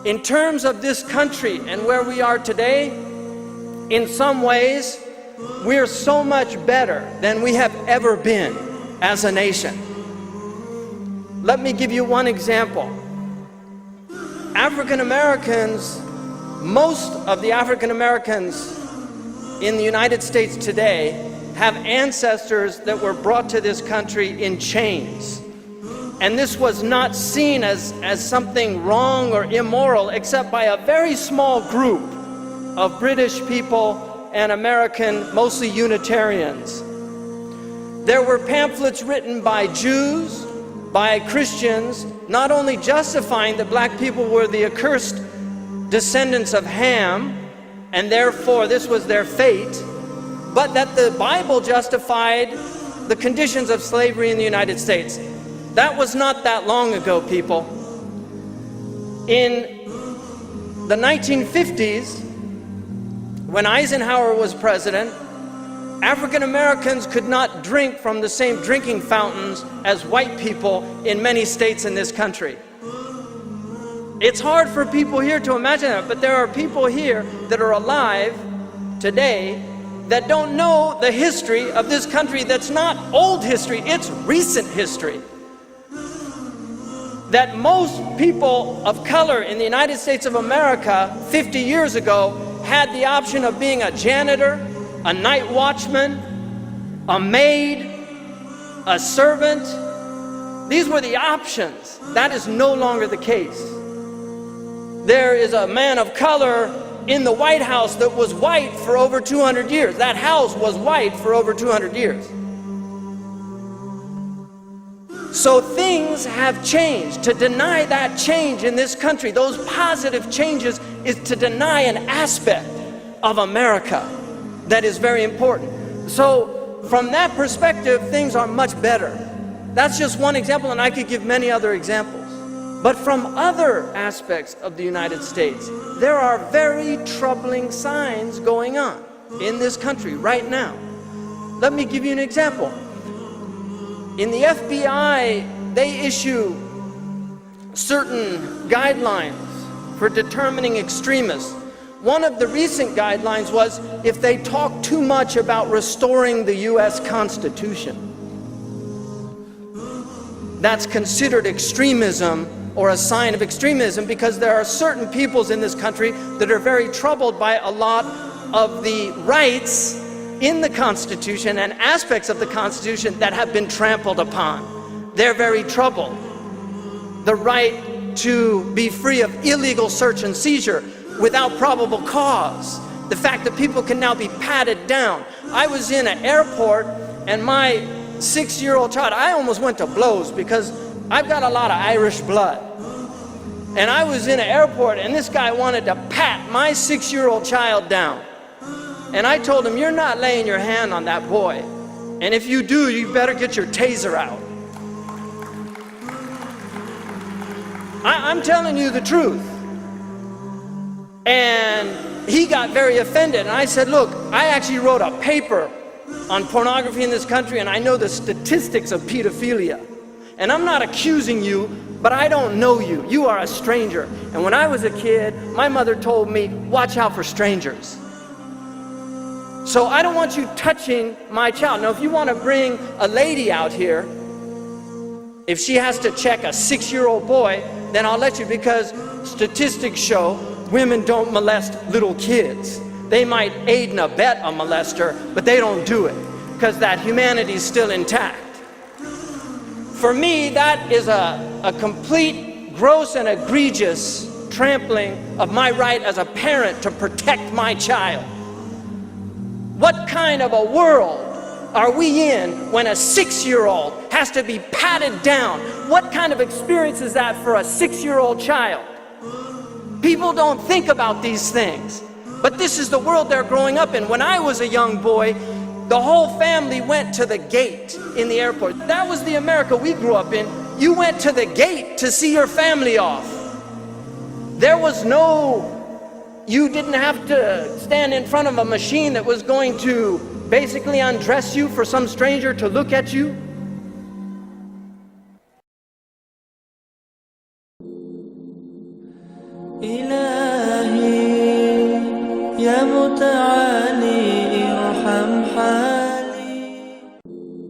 In terms of this country and where we are today, in some ways, we're so much better than we have ever been as a nation. Let me give you one example. African Americans, most of the African Americans in the United States today have ancestors that were brought to this country in chains. And this was not seen as something wrong or immoral, except by a very small group of British people and American, mostly Unitarians. There were pamphlets written by Jews, by Christians, not only justifying that black people were the accursed descendants of Ham, and therefore this was their fate, but that the Bible justified the conditions of slavery in the United States. That was not that long ago, people. In the 1950s, when Eisenhower was president, African Americans could not drink from the same drinking fountains as white people in many states in this country. It's hard for people here to imagine that, but there are people here that are alive today that don't know the history of this country. That's not old history, it's recent history. That most people of color in the United States of America 50 years ago had the option of being a janitor, a night watchman, a maid, a servant. These were the options. That is no longer the case. There is a man of color in the White House that was white for over 200 years. That house was white for over 200 years. So things have changed. To deny that change in this country, those positive changes, is to deny an aspect of America that is very important. So from that perspective, things are much better. That's just one example, and I could give many other examples. But from other aspects of the United States, there are very troubling signs going on in this country right now. Let me give you an example. In the FBI, they issue certain guidelines for determining extremists. One of the recent guidelines was if they talk too much about restoring the US Constitution, that's considered extremism or a sign of extremism, because there are certain peoples in this country that are very troubled by a lot of the rights in the Constitution and aspects of the Constitution that have been trampled upon. They're very troubled. The right to be free of illegal search and seizure without probable cause. The fact that people can now be patted down. I was in an airport and my 6-year-old child, I almost went to blows because I've got a lot of Irish blood. And I was in an airport and this guy wanted to pat my 6-year-old child down. And I told him, you're not laying your hand on that boy. And if you do, you better get your taser out. I'm telling you the truth. And he got very offended. And I said, look, I actually wrote a paper on pornography in this country, and I know the statistics of pedophilia. And I'm not accusing you, but I don't know you. You are a stranger. And when I was a kid, my mother told me, watch out for strangers. So I don't want you touching my child. Now, if you want to bring a lady out here, if she has to check a 6-year-old boy, then I'll let you, because statistics show women don't molest little kids. They might aid and abet a molester, but they don't do it, because that humanity is still intact. For me, that is a complete, gross and egregious trampling of my right as a parent to protect my child. What kind of a world are we in when a 6-year-old has to be patted down? What kind of experience is that for a 6-year-old child? People don't think about these things, but this is the world they're growing up in. When I was a young boy, the whole family went to the gate in the airport. That was the America we grew up in. You went to the gate to see your family off. There was no, you didn't have to stand in front of a machine that was going to basically undress you for some stranger to look at you. إلهي يا متعالي